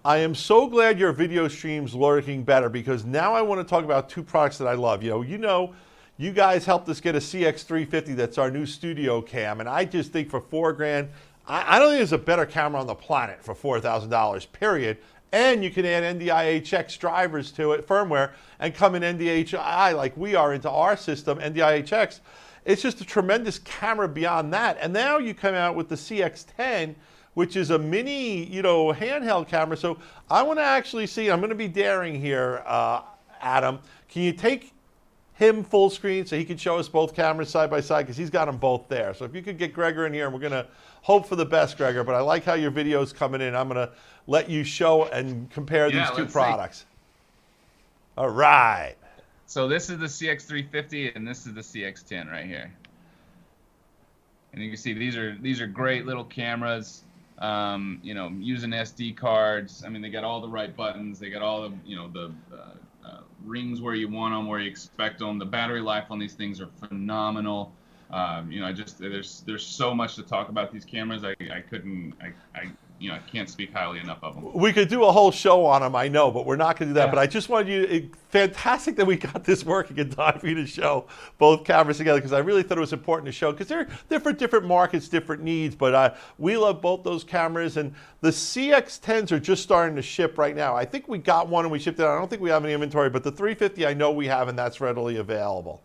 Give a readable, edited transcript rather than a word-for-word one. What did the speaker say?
I am so glad your video stream's working better because now I want to talk about two products that I love. You guys helped us get a CX350 that's our new studio cam, and I just think for $4,000, I don't think there's a better camera on the planet for $4,000, period. And you can add NDI HX drivers to it, firmware, and come in NDHI like we are into our system, NDI HX. It's just a tremendous camera beyond that. And now you come out with the CX10, which is a mini, handheld camera. So I want to actually see, I'm going to be daring here, Adam. Can you take him full screen so he can show us both cameras side by side? Because he's got them both there. So if you could get Gregor in here, and we're going to hope for the best, Gregor. But I like how your video's coming in. I'm going to let you show and compare these two products. All right. So this is the CX350 and this is the CX10 right here. And you can see these are great little cameras. Using SD cards. I mean, they got all the right buttons. They got all the rings where you want them, where you expect them. The battery life on these things are phenomenal. There's so much to talk about these cameras. I can't speak highly enough of them. We could do a whole show on them, I know, but we're not going to do that. Yeah. But I just wanted you, fantastic that we got this working in time for you to show both cameras together, because I really thought it was important to show, because they're for different markets, different needs. But we love both those cameras, and the CX10s are just starting to ship right now. I think we got one and we shipped it out. I don't think we have any inventory, but the 350 I know we have, and that's readily available.